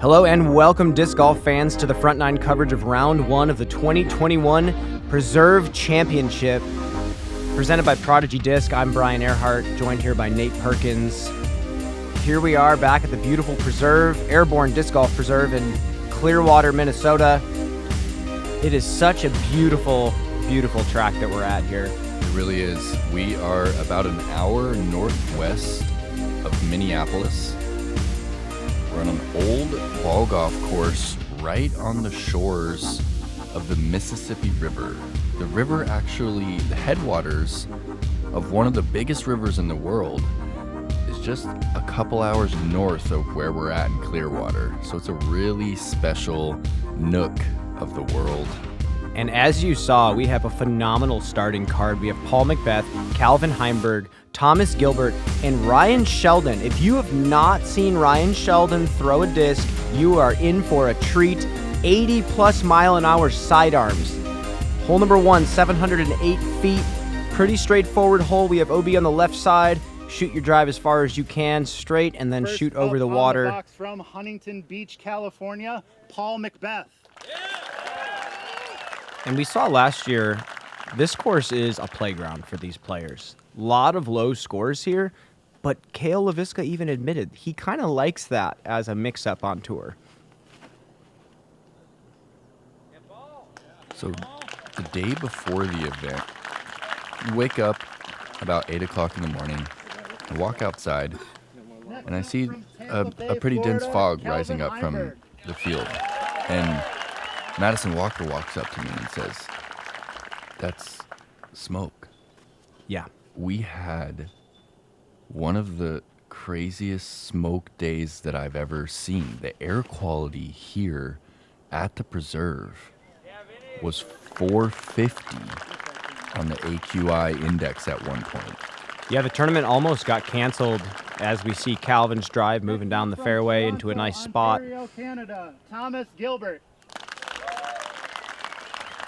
Hello and welcome, disc golf fans, to the Front Nine coverage of Round 1 of the 2021 Preserve Championship. Presented by Prodigy Disc, I'm Brian Earhart, joined here by Nate Perkins. Here we are back at the beautiful Preserve, Airborn Disc Golf Preserve in Clearwater, Minnesota. It is such a beautiful, beautiful track that we're at here. It really is. We are about an hour northwest of Minneapolis. We're on an old ball golf course right on the shores of the Mississippi River. The river actually, the headwaters of one of the biggest rivers in the world is just a couple hours north of where we're at in Clearwater. So it's a really special nook of the world. And as you saw, we have a phenomenal starting card. We have Paul McBeth, Calvin Heimburg, Thomas Gilbert, and Ryan Sheldon. If you have not seen Ryan Sheldon throw a disc, you are in for a treat. 80-plus mile-an-hour sidearms. Hole number 1, 708 feet. Pretty straightforward hole. We have OB on the left side. Shoot your drive as far as you can, straight, and then shoot over the water. The box from Huntington Beach, California, Paul McBeth. And we saw last year, this course is a playground for these players. A lot of low scores here, but Kale LaVisca even admitted he kind of likes that as a mix-up on tour. So the day before the event, you wake up about 8 o'clock in the morning, I walk outside, and I see a pretty dense fog rising up from the field. And Madison Walker walks up to me and says, "That's smoke." Yeah. We had one of the craziest smoke days that I've ever seen. The air quality here at the Preserve was 450 on the AQI index at one point. Yeah, the tournament almost got canceled as we see Calvin's drive moving down the fairway into a nice spot. Ontario, Canada, Thomas Gilbert.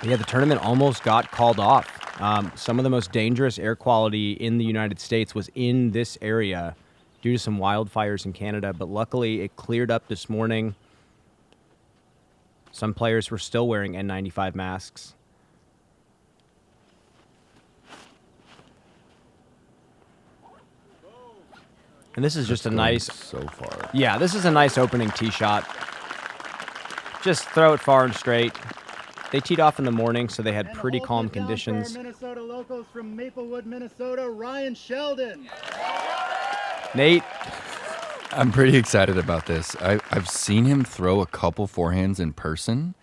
Yeah, the tournament almost got called off. Some of the most dangerous air quality in the United States was in this area due to some wildfires in Canada, but luckily it cleared up this morning. Some players were still wearing N95 masks. And this is just a nice... So far. Yeah, this is a nice opening tee shot. Just throw it far and straight. They teed off in the morning, so they had pretty calm conditions. Minnesota locals from Maplewood, Minnesota, Ryan Sheldon. Nate. I'm pretty excited about this. I've seen him throw a couple forehands in person,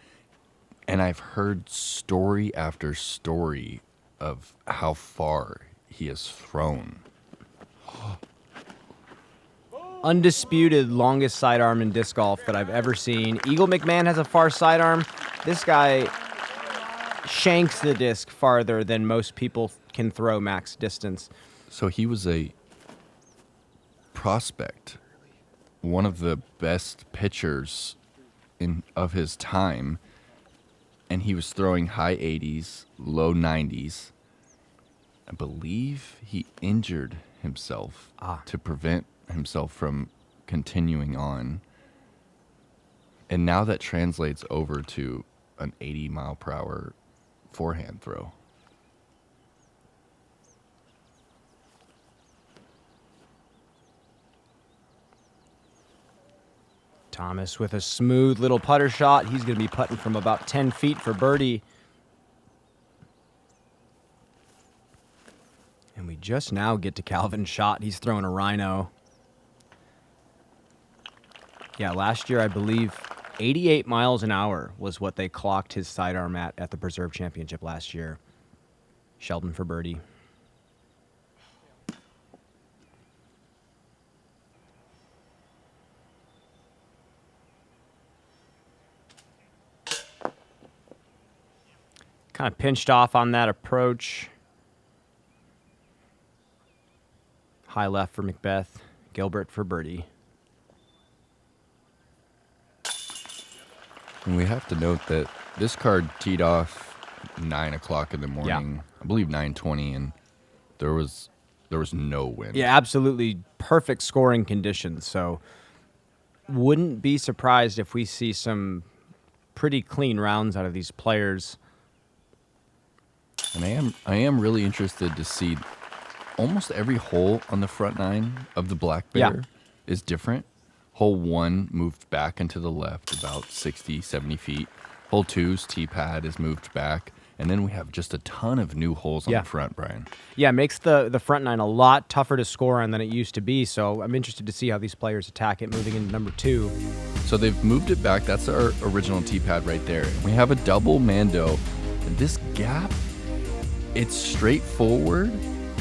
and I've heard story after story of how far he has thrown. Undisputed longest sidearm in disc golf that I've ever seen. Eagle McMahon has a far sidearm. This guy shanks the disc farther than most people can throw max distance. So he was a prospect, one of the best pitchers of his time, and he was throwing high 80s, low 90s. I believe he injured himself to prevent himself from continuing on. And now that translates over to an 80-mile-per-hour forehand throw. Thomas with a smooth little putter shot. He's going to be putting from about 10 feet for birdie. And we just now get to Calvin's shot. He's throwing a rhino. Yeah, last year, I believe 88 miles an hour was what they clocked his sidearm at the Preserve Championship last year. Sheldon for birdie. Kind of pinched off on that approach. High left for McBeth. Gilbert for birdie. And we have to note that this card teed off 9 o'clock in the morning. Yeah. I believe 9:20, and there was no wind. Yeah, absolutely perfect scoring conditions. So wouldn't be surprised if we see some pretty clean rounds out of these players. And I am really interested to see almost every hole on the front nine of the Black Bear is different. Hole 1 moved back and to the left about 60, 70 feet. Hole 2's tee pad is moved back. And then we have just a ton of new holes on the front, Brian. Yeah, it makes the front nine a lot tougher to score on than it used to be. So I'm interested to see how these players attack it moving into number 2. So they've moved it back. That's our original tee pad right there. We have a double Mando. And this gap, it's straightforward,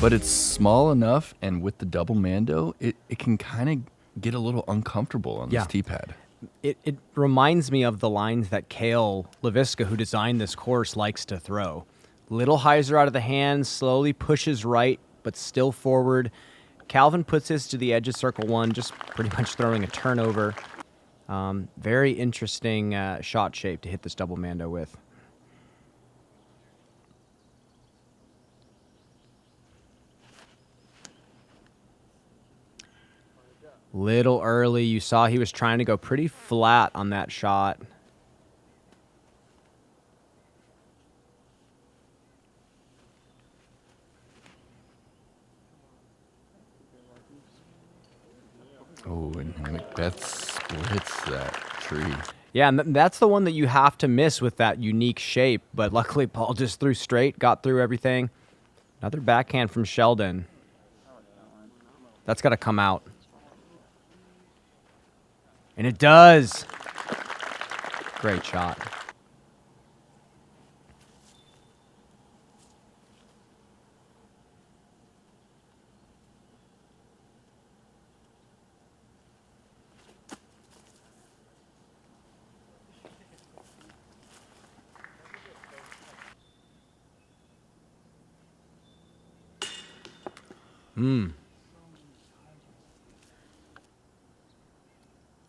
but it's small enough. And with the double Mando, it can kind of get a little uncomfortable on this tee pad. It reminds me of the lines that Cale LaVisca, who designed this course, likes to throw. Little hyzer out of the hand, slowly pushes right, but still forward. Calvin puts his to the edge of circle 1, just pretty much throwing a turnover. Very interesting shot shape to hit this double Mando with. Little early. You saw he was trying to go pretty flat on that shot. Oh, and McBeth splits that tree. Yeah, and that's the one that you have to miss with that unique shape. But luckily, Paul just threw straight, got through everything. Another backhand from Sheldon. That's got to come out. And it does. Great shot.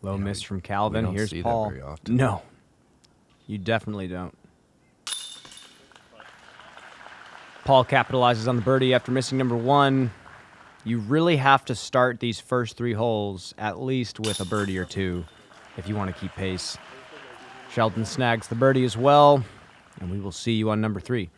Low miss from Calvin. We don't Here's see Paul. that very often. No, you definitely don't. Paul capitalizes on the birdie after missing number 1. You really have to start these first 3 holes at least with a birdie or 2 if you want to keep pace. Sheldon snags the birdie as well, and we will see you on number 3.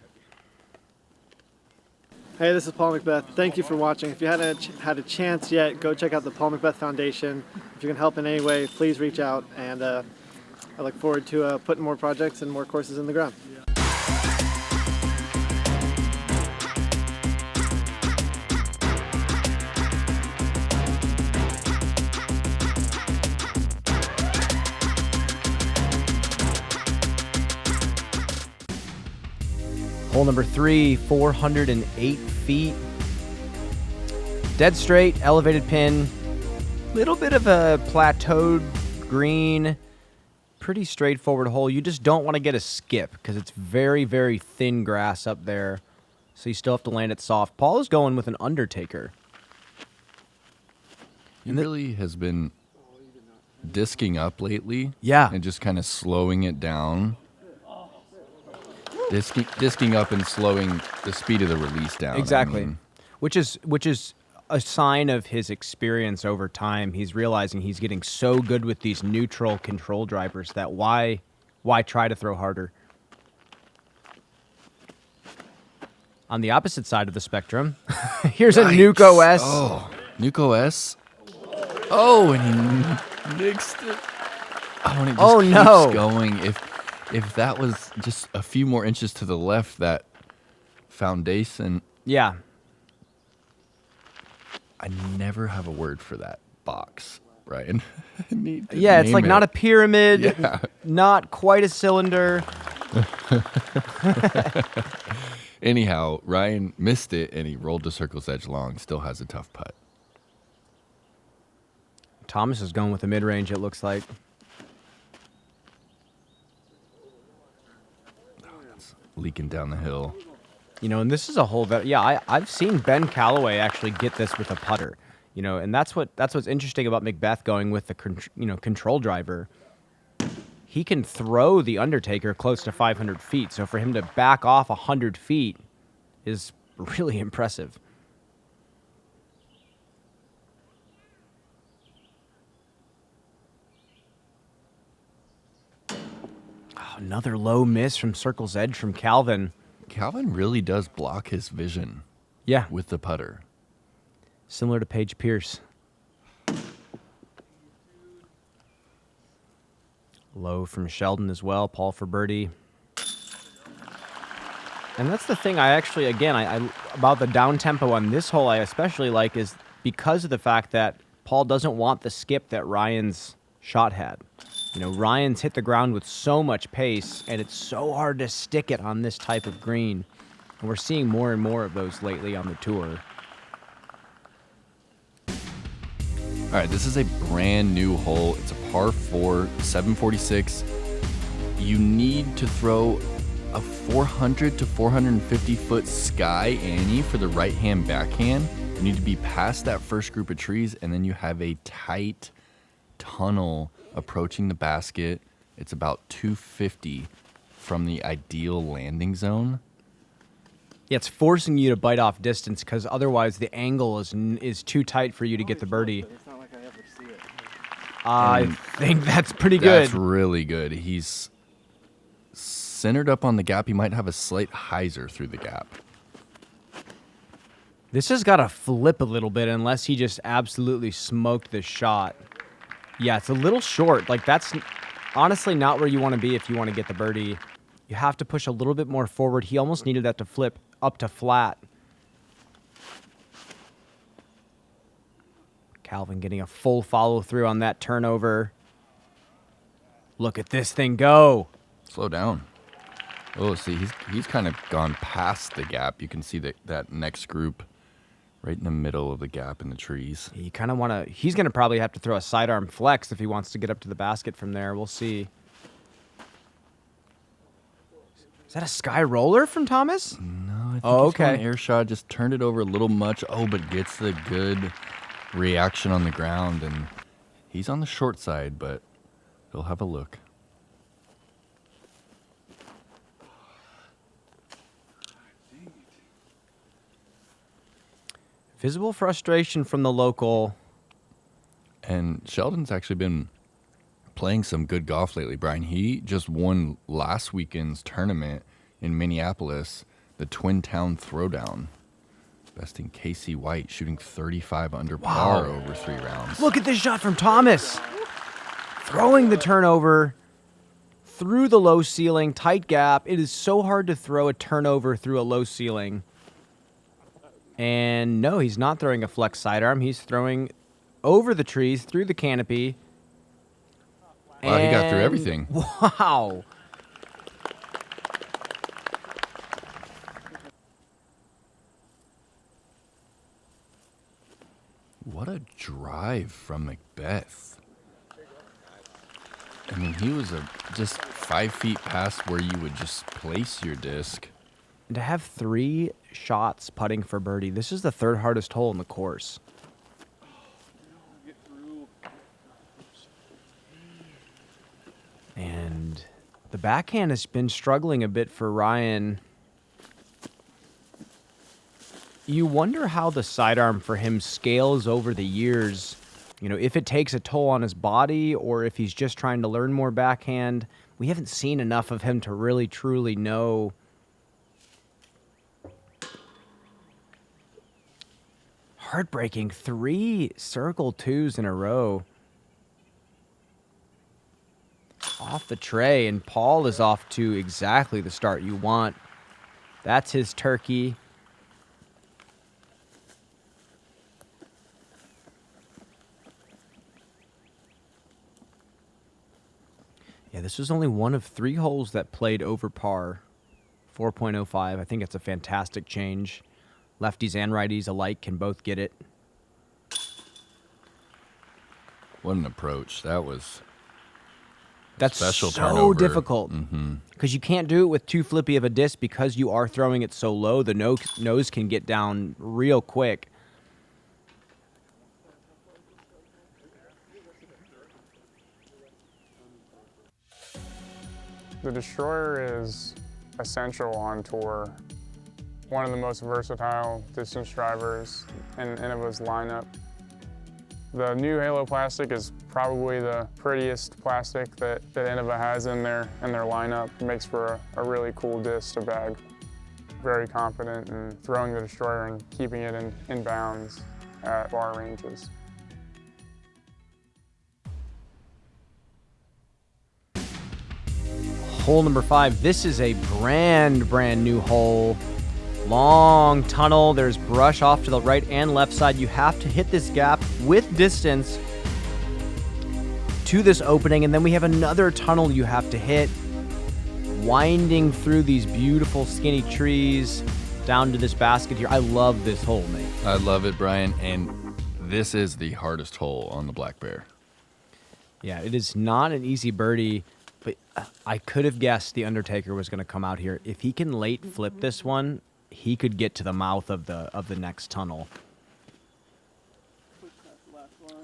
Hey, this is Paul McBeth. Thank you for watching. If you haven't had a chance yet, go check out the Paul McBeth Foundation. If you can help in any way, please reach out. And I look forward to putting more projects and more courses in the ground. Hole number 3, 408 feet. Dead straight, elevated pin. Little bit of a plateaued green. Pretty straightforward hole. You just don't want to get a skip because it's very, very thin grass up there. So you still have to land it soft. Paul is going with an undertaker. He really has been disking up lately. Yeah. And just kind of slowing it down. Disking up and slowing the speed of the release down. Exactly. I mean, Which is a sign of his experience over time. He's realizing he's getting so good with these neutral control drivers that why try to throw harder? On the opposite side of the spectrum, here's a Nuke OS. Oh, Nuke OS. Oh, and he nixed it. Oh, and it just keeps going. If that was just a few more inches to the left, that foundation. Yeah. I never have a word for that box, Ryan. Yeah, it's like not a pyramid, Yeah. not quite a cylinder. Anyhow, Ryan missed it, and he rolled the circle's edge long. Still has a tough putt. Thomas is going with the mid-range, it looks like. Leaking down the hill. You know, and this is a hole that, yeah, I've seen Ben Calloway actually get this with a putter. You know, and that's what's interesting about McBeth going with the control driver. He can throw the Undertaker close to 500 feet. So for him to back off 100 feet is really impressive. Another low miss from circle's edge from Calvin. Calvin really does block his vision Yeah, with the putter. similar to Paige Pierce. Low from Sheldon as well. Paul for birdie. And that's the thing I actually, again, I about the down tempo on this hole I especially like is because of the fact that Paul doesn't want the skip that Ryan's shot had. You know, Ryan's hit the ground with so much pace, and it's so hard to stick it on this type of green. And we're seeing more and more of those lately on the tour. All right, this is a brand new hole. It's a par 4, 746. You need to throw a 400 to 450 foot sky Annie for the right-hand backhand. You need to be past that first group of trees, and then you have a tight tunnel approaching the basket. It's about 250 from the ideal landing zone. Yeah, it's forcing you to bite off distance because otherwise the angle is too tight for you to get the birdie. It's not like I ever see it. I think that's pretty good. That's really good. He's centered up on the gap. He might have a slight hyzer through the gap. This has got to flip a little bit unless he just absolutely smoked this shot. Yeah, it's a little short. Like, that's honestly not where you want to be if you want to get the birdie. You have to push a little bit more forward. He almost needed that to flip up to flat. Calvin getting a full follow through on that turnover. Look at this thing go. Slow down. Oh, see, he's kind of gone past the gap. You can see that next group right in the middle of the gap in the trees. You kind of want to... He's going to probably have to throw a sidearm flex if he wants to get up to the basket from there. We'll see. Is that a sky roller from Thomas? No, I think Oh, he's got okay. an air shot. Just turned it over a little much. Oh, but gets the good reaction on the ground. And he's on the short side, but he'll have a look. Visible frustration from the local. And Sheldon's actually been playing some good golf lately, Brian. He just won last weekend's tournament in Minneapolis, the Twin Town Throwdown, besting Casey White, shooting 35 under par over 3 rounds. Look at this shot from Thomas. Throwing the turnover through the low ceiling, tight gap. It is so hard to throw a turnover through a low ceiling. And no, he's not throwing a flex sidearm. He's throwing over the trees, through the canopy. Wow, he got through And- everything. Wow. What a drive from McBeth. I mean, he was just 5 feet past where you would just place your disc. And to have 3 shots putting for birdie, this is the 3rd hardest hole in the course. And the backhand has been struggling a bit for Ryan. You wonder how the sidearm for him scales over the years. You know, if it takes a toll on his body or if he's just trying to learn more backhand. We haven't seen enough of him to really, truly know. Heartbreaking. 3 circle 2s in a row. Off the tray, and Paul is off to exactly the start you want. That's his turkey. Yeah, this was only one of 3 holes that played over par. 4.05. I think it's a fantastic change. Lefties and righties alike can both get it. What an approach. That was That's special so turnover. difficult because you can't do it with too flippy of a disc because you are throwing it so low. The nose can get down real quick. The Destroyer is essential on tour. One of the most versatile distance drivers in Innova's lineup. The new Halo plastic is probably the prettiest plastic that Innova has in their lineup. It makes for a really cool disc to bag. Very confident in throwing the destroyer and keeping it in bounds at far ranges. Hole number 5. This is a brand new hole. Long tunnel. There's brush off to the right and left side. You have to hit this gap with distance to this opening, and then we have another tunnel you have to hit, winding through these beautiful skinny trees down to this basket here. I love this hole, mate. I love it, Brian, and this is the hardest hole on the Black Bear. Yeah, it is not an easy birdie, but I could have guessed the Undertaker was going to come out here. If he can late flip this one, he could get to the mouth of the next tunnel.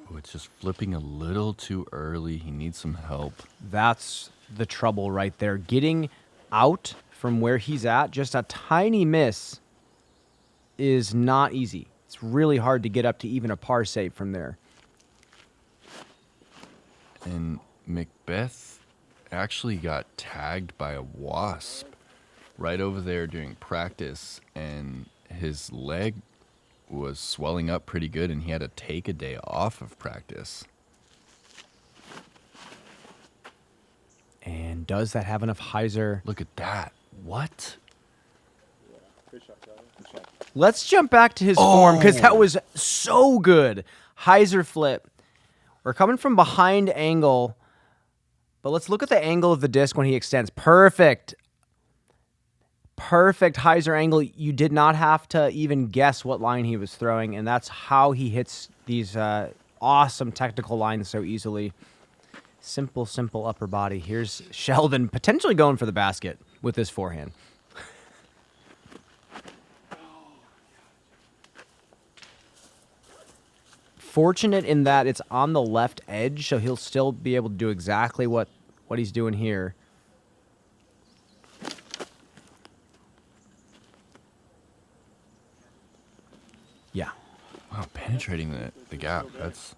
Oh, it's just flipping a little too early. He needs some help. That's the trouble right there. Getting out from where he's at, just a tiny miss, is not easy. It's really hard to get up to even a par save from there. And McBeth actually got tagged by a wasp right over there during practice, and his leg was swelling up pretty good, and he had to take a day off of practice. And does that have enough hyzer? Look at that. What? Let's jump back to his form, because that was so good. Hyzer flip. We're coming from behind angle, but let's look at the angle of the disc when he extends. Perfect. Perfect hyzer angle. You did not have to even guess what line he was throwing, and that's how he hits these awesome technical lines so easily. Simple upper body. Here's Sheldon potentially going for the basket with his forehand. Fortunate in that it's on the left edge, so he'll still be able to do exactly what he's doing here. Yeah. Wow, penetrating the gap. It's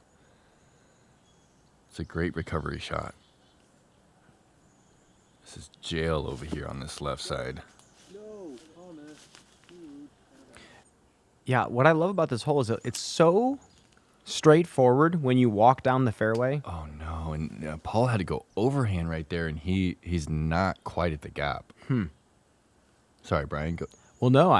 a great recovery shot. This is jail over here on this left side. Yeah, what I love about this hole is that it's so straightforward when you walk down the fairway. Oh no, and Paul had to go overhand right there, and he's not quite at the gap. Sorry, Brian. Go. Well, no,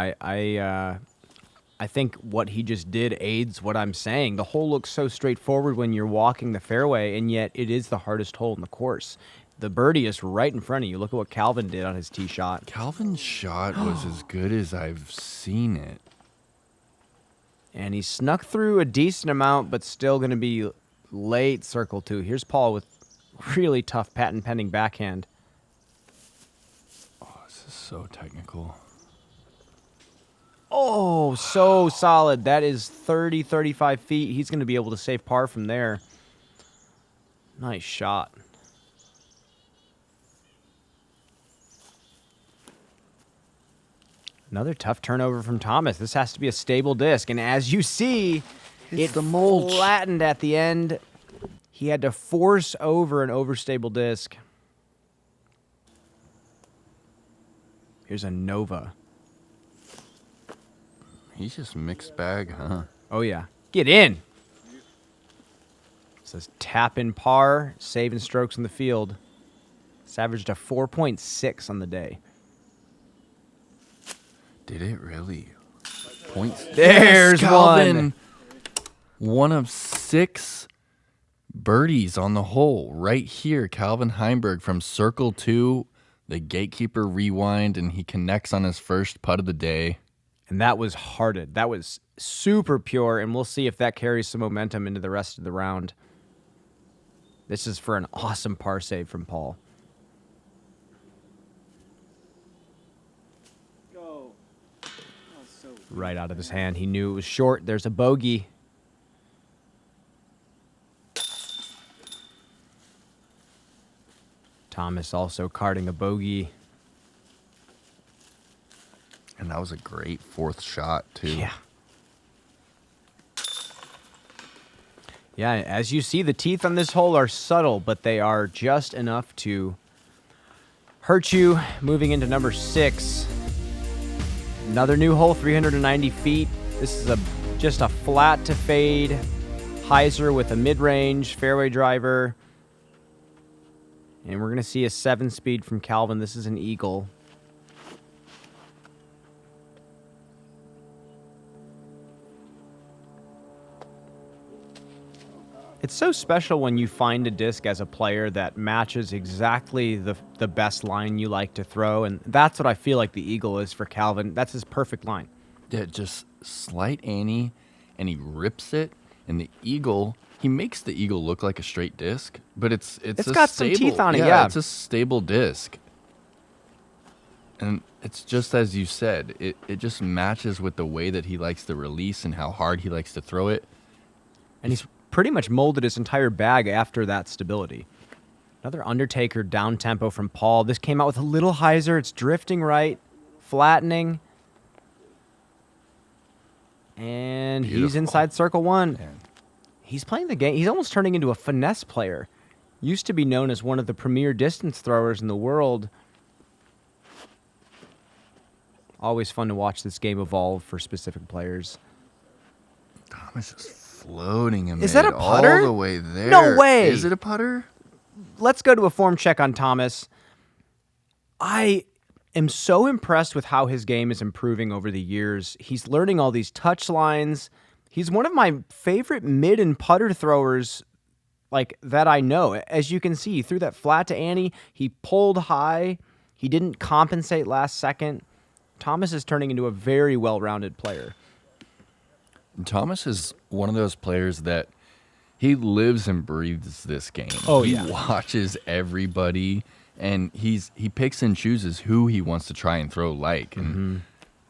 I think what he just did aids what I'm saying. The hole looks so straightforward when you're walking the fairway, and yet it is the hardest hole in the course. The birdie is right in front of you. Look at what Calvin did on his tee shot. Calvin's shot was as good as I've seen it. And he snuck through a decent amount, but still going to be late circle two. Here's Paul with really tough patent pending backhand. Oh, this is so technical. Oh, so solid. That is 30, 35 feet. He's going to be able to save par from there. Nice shot. Another tough turnover from Thomas. This has to be a stable disc. And as you see, it flattened at the end. He had to force over an overstable disc. Here's a Nova. He's just mixed bag, huh? Oh, yeah. Get in. It says tap in par, saving strokes in the field. It's averaged a 4.6 on the day. Did it really? Points. There's Calvin. One of 6 birdies on the hole right here. Calvin Heimburg from circle 2, the Gatekeeper rewind, and he connects on his first putt of the day. And that was hearted. That was super pure, and we'll see if that carries some momentum into the rest of the round. This is for an awesome par save from Paul. Right out of his hand. He knew it was short. There's a bogey. Thomas also carding a bogey. And that was a great 4th shot, too. Yeah. Yeah, as you see, the teeth on this hole are subtle, but they are just enough to hurt you. Moving into number 6. Another new hole, 390 feet. This is just a flat to fade hyzer with a mid-range fairway driver. And we're going to see a 7-speed from Calvin. This is an eagle. It's so special when you find a disc as a player that matches exactly the best line you like to throw, and that's what I feel like the eagle is for Calvin. That's his perfect line. Yeah, just slight Annie, and he rips it, and the eagle, he makes the eagle look like a straight disc, but it's got some teeth on it, yeah. It's a stable disc. And it's just as you said, it just matches with the way that he likes to release and how hard he likes to throw it. And he's pretty much molded his entire bag after that stability. Another Undertaker down tempo from Paul. This came out with a little hyzer. It's drifting right, flattening. And Beautiful. He's inside circle 1. Man. He's playing the game. He's almost turning into a finesse player. Used to be known as one of the premier distance throwers in the world. Always fun to watch this game evolve for specific players. Thomas is floating him. Is that a putter? All the way there. No way. Is it a putter? Let's go to a form check on Thomas. I am so impressed with how his game is improving over the years. He's learning all these touch lines. He's one of my favorite mid and putter throwers that I know. As you can see, he threw that flat to Annie. He pulled high. He didn't compensate last second. Thomas is turning into a very well-rounded player. Thomas is one of those players that he lives and breathes this game. Oh, he yeah. watches everybody, and he picks and chooses who he wants to try and throw like. And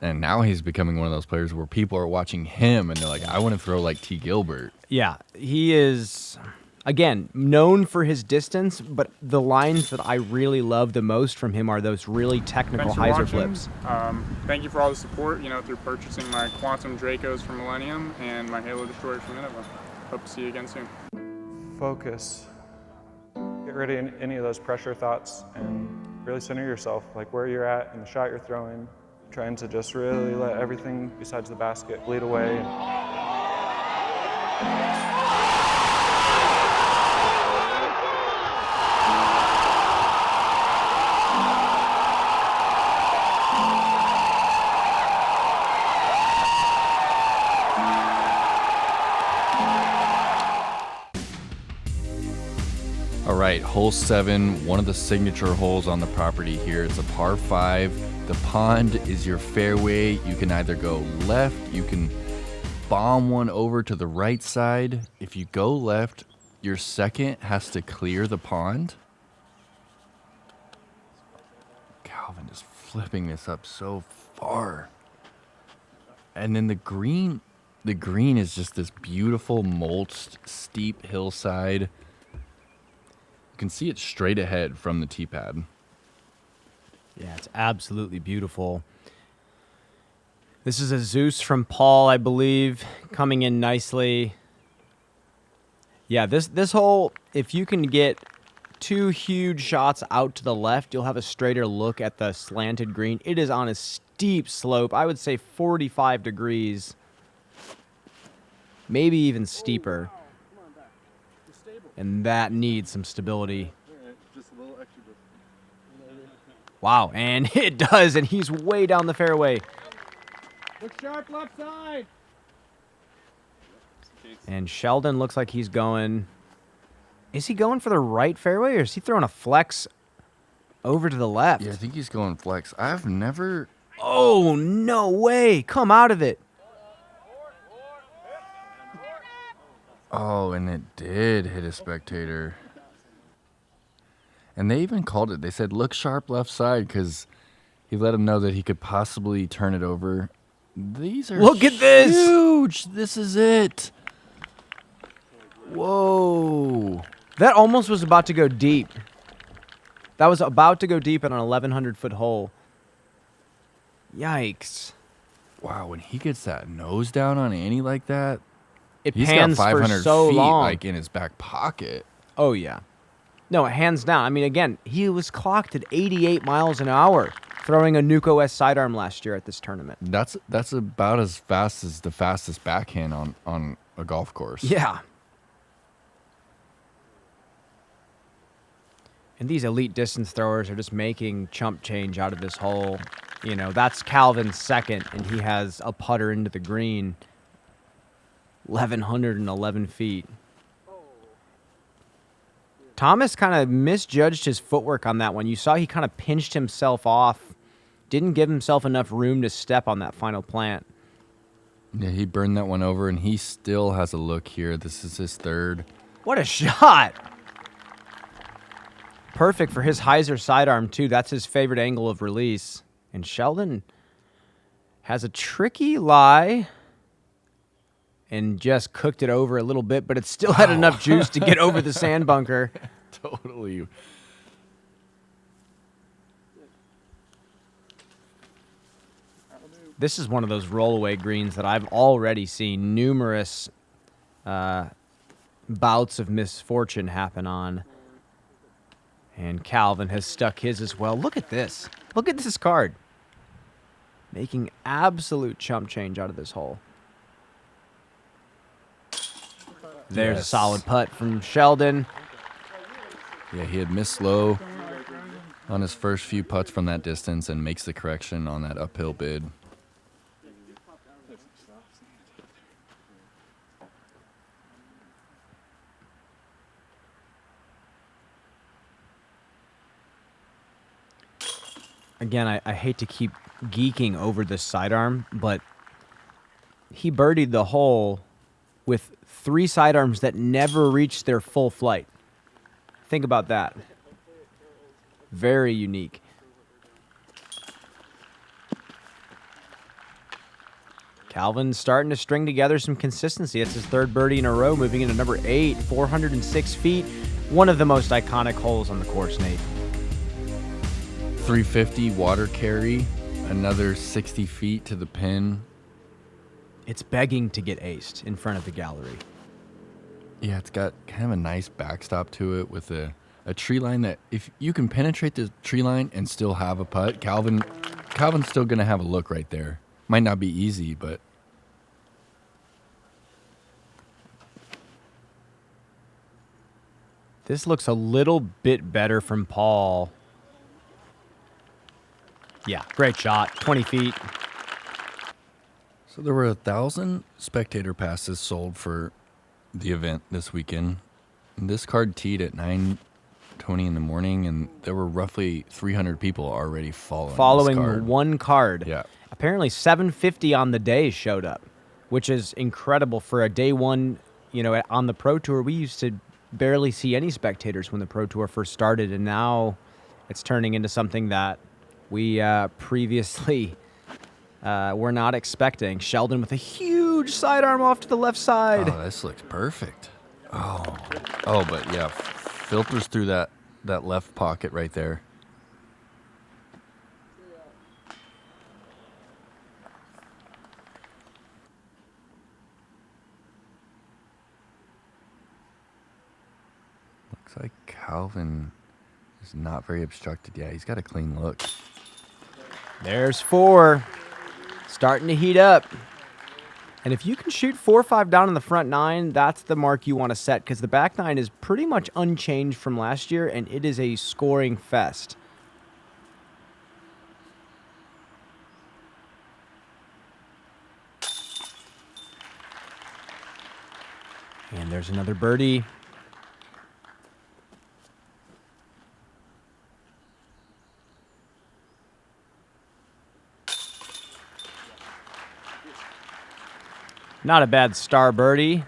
now he's becoming one of those players where people are watching him, and they're like, I want to throw like T. Gilbert. Yeah, he is, again, known for his distance, but the lines that I really love the most from him are those really technical Thanks for hyzer watching. flips. Thank you for all the support, through purchasing my Quantum Dracos from Millennium and my Halo Destroyer from Innova. Hope to see you again soon. Focus. Get rid of any of those pressure thoughts and really center yourself, like where you're at and the shot you're throwing. Trying to just really let everything besides the basket bleed away. All right, hole 7, one of the signature holes on the property here. It's a par 5. The pond is your fairway. You can either go left, you can bomb one over to the right side. If you go left, your second has to clear the pond. Calvin is flipping this up so far. And then the green is just this beautiful mulched, steep hillside. You can see it straight ahead from the tee pad. Yeah, it's absolutely beautiful. This is a Zeus from Paul, I believe, coming in nicely. Yeah, this hole, if you can get 2 huge shots out to the left, you'll have a straighter look at the slanted green. It is on a steep slope. I would say 45 degrees, maybe even steeper. And that needs some stability. Wow, and it does, and he's way down the fairway. Look sharp left side. And Sheldon looks like he's going... Is he going for the right fairway, or is he throwing a flex over to the left? Yeah, I think he's going flex. I've never... Oh, no way. Come out of it. Oh, and it did hit a spectator. And they even called it. They said, look sharp left side, because he let him know that he could possibly turn it over. These are Look at this. huge. This is it. Whoa. That almost was about to go deep. That was about to go deep in an 1,100-foot hole. Yikes. Wow, when he gets that nose down on Annie like that. it He's got pans 500 for so feet long. like in his back pocket. Oh, yeah. No, hands down. I mean, again, he was clocked at 88 miles an hour throwing a Nuke OS sidearm last year at this tournament. That's about as fast as the fastest backhand on a golf course. Yeah. And these elite distance throwers are just making chump change out of this hole. You know, that's Calvin's second, and he has a putter into the green. 1,111 feet. Thomas kind of misjudged his footwork on that one. You saw he kind of pinched himself off. Didn't give himself enough room to step on that final plant. Yeah, he burned that one over, and he still has a look here. This is his third. What a shot! Perfect for his hyzer sidearm, too. That's his favorite angle of release. And Sheldon has a tricky lie and just cooked it over a little bit, but it still had enough juice to get over the sand bunker. Totally. This is one of those rollaway greens that I've already seen numerous bouts of misfortune happen on. And Calvin has stuck his as well. Look at this. Look at this card. Making absolute chump change out of this hole. There's a solid putt from Sheldon. Yeah, he had missed low on his first few putts from that distance and makes the correction on that uphill bid. Again, I hate to keep geeking over this sidearm, but he birdied the hole with 3 sidearms that never reached their full flight. Think about that. Very unique. Calvin's starting to string together some consistency. That's his third birdie in a row, moving into number 8, 406 feet. One of the most iconic holes on the course, Nate. 350 water carry, another 60 feet to the pin. It's begging to get aced in front of the gallery. Yeah, it's got kind of a nice backstop to it with a tree line that if you can penetrate the tree line and still have a putt, Calvin's still going to have a look right there. Might not be easy, but this looks a little bit better from Paul. Yeah, great shot. 20 feet. so there were 1,000 spectator passes sold for the event this weekend. And this card teed at 9:20 in the morning, and there were roughly 300 people already following this card. One card. Yeah. Apparently 750 on the day showed up, which is incredible for a day one, you know, on the Pro Tour. We used to barely see any spectators when the Pro Tour first started, and now it's turning into something that we previously were not expecting. Sheldon with a huge sidearm off to the left side. Oh, this looks perfect. Oh, but yeah, filters through that left pocket right there. Looks like Calvin is not very obstructed. Yeah, he's got a clean look. There's 4. Starting to heat up. And if you can shoot 4 or 5 down in the front 9, that's the mark you want to set, because the back 9 is pretty much unchanged from last year, and it is a scoring fest. And there's another birdie. Not a bad star birdie.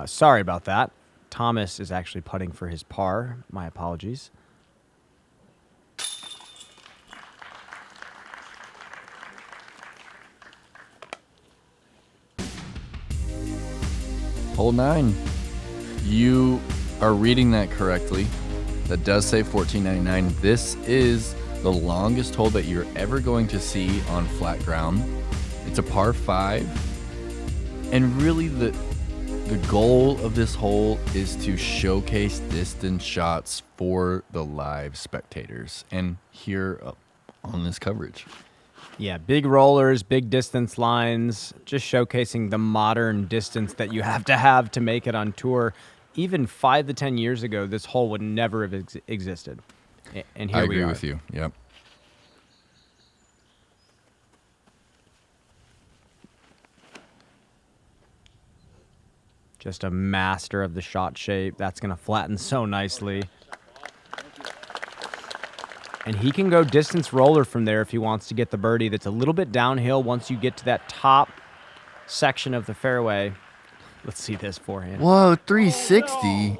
Sorry about that. Thomas is actually putting for his par. My apologies. Hole 9. You are reading that correctly. That does say $14.99. This is the longest hole that you're ever going to see on flat ground. It's a par 5. And really the goal of this hole is to showcase distance shots for the live spectators and here on this coverage. Yeah, big rollers, big distance lines, just showcasing the modern distance that you have to make it on tour. Even 5 to 10 years ago, this hole would never have existed. And here I we agree are. with you. Yep. Just a master of the shot shape. That's going to flatten so nicely. And he can go distance roller from there if he wants to get the birdie. That's a little bit downhill once you get to that top section of the fairway. Let's see this forehand. Whoa, 360.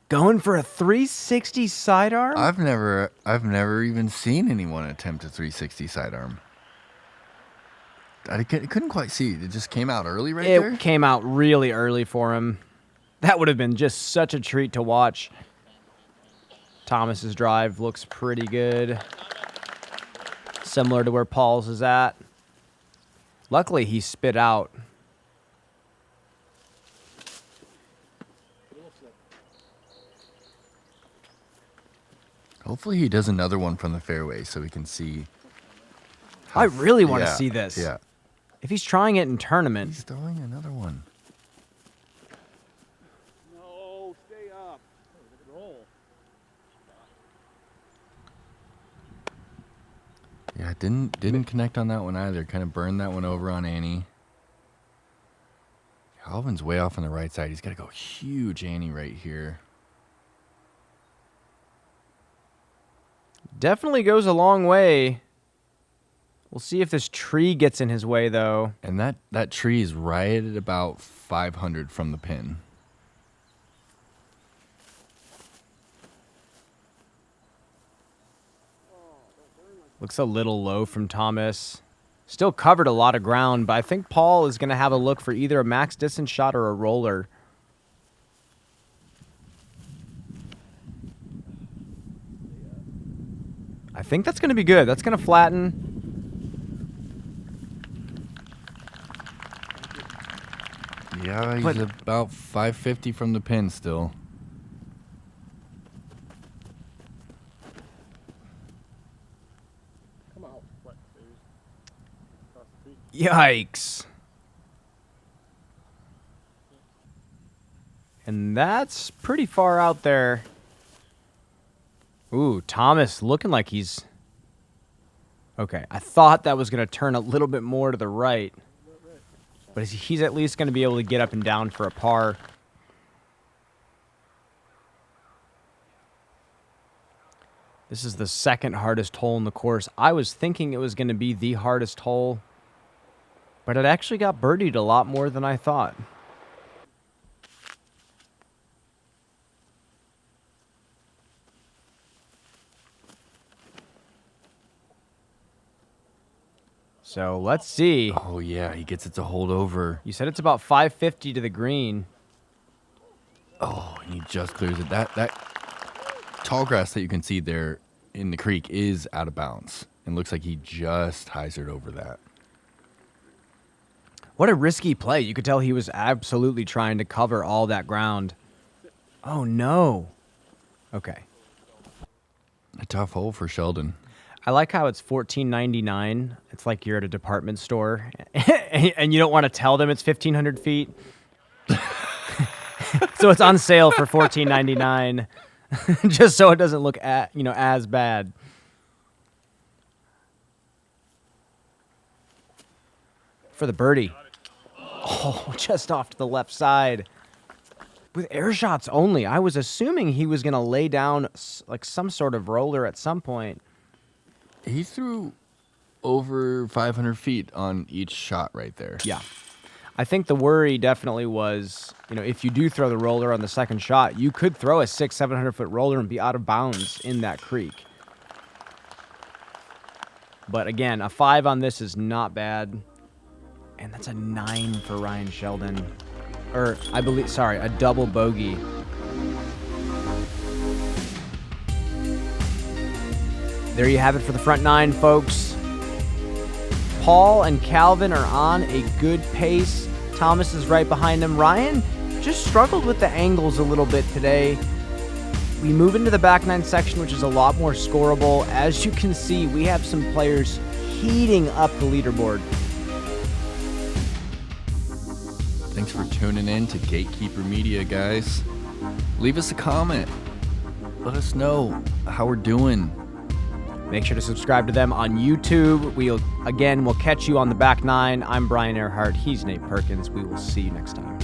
Going for a 360 sidearm? I've never even seen anyone attempt a 360 sidearm. I couldn't quite see. It just came out early there? It came out really early for him. That would have been just such a treat to watch. Thomas's drive looks pretty good. Similar to where Paul's is at. Luckily, he spit out. Hopefully he does another one from the fairway so we can see. I really want to see this. Yeah. If he's trying it in tournament. He's throwing another one. No, stay up. Roll. Yeah, didn't connect on that one either. Kind of burned that one over on Annie. Calvin's way off on the right side. He's got to go huge Annie right here. Definitely goes a long way. We'll see if this tree gets in his way, though. And that tree is right at about 500 from the pin. Looks a little low from Thomas. Still covered a lot of ground, but I think Paul is going to have a look for either a max distance shot or a roller. I think that's going to be good. That's going to flatten. Yeah, he's about 550 from the pin still. Come out. What? Across the creek. Yikes. And that's pretty far out there. Ooh, Thomas looking like he's... Okay, I thought that was going to turn a little bit more to the right. But he's at least going to be able to get up and down for a par. This is the second hardest hole in the course. I was thinking it was going to be the hardest hole, but it actually got birdied a lot more than I thought. So let's see. Oh, yeah, he gets it to hold over. You said it's about 550 to the green. Oh, and he just clears it. That tall grass that you can see there in the creek is out of bounds. And looks like he just hyzered over that. What a risky play. You could tell he was absolutely trying to cover all that ground. Oh, no. Okay. A tough hole for Sheldon. I like how it's $14.99. It's like you're at a department store, and you don't want to tell them it's 1,500 feet. So it's on sale for $14.99, just so it doesn't look as bad. For the birdie. Oh, just off to the left side. With air shots only. I was assuming he was going to lay down like some sort of roller at some point. He threw over 500 feet on each shot right there. Yeah. I think the worry definitely was, if you do throw the roller on the second shot, you could throw a 600-700 foot roller and be out of bounds in that creek. But again, a 5 on this is not bad. And that's a 9 for Ryan Sheldon. Or, a double bogey. There you have it for the front nine, folks. Paul and Calvin are on a good pace. Thomas is right behind them. Ryan just struggled with the angles a little bit today. We move into the back nine section, which is a lot more scoreable. As you can see, we have some players heating up the leaderboard. Thanks for tuning in to Gatekeeper Media, guys. Leave us a comment. Let us know how we're doing. Make sure to subscribe to them on YouTube. We'll catch you on the back nine. I'm Brian Earhart. He's Nate Perkins. We will see you next time.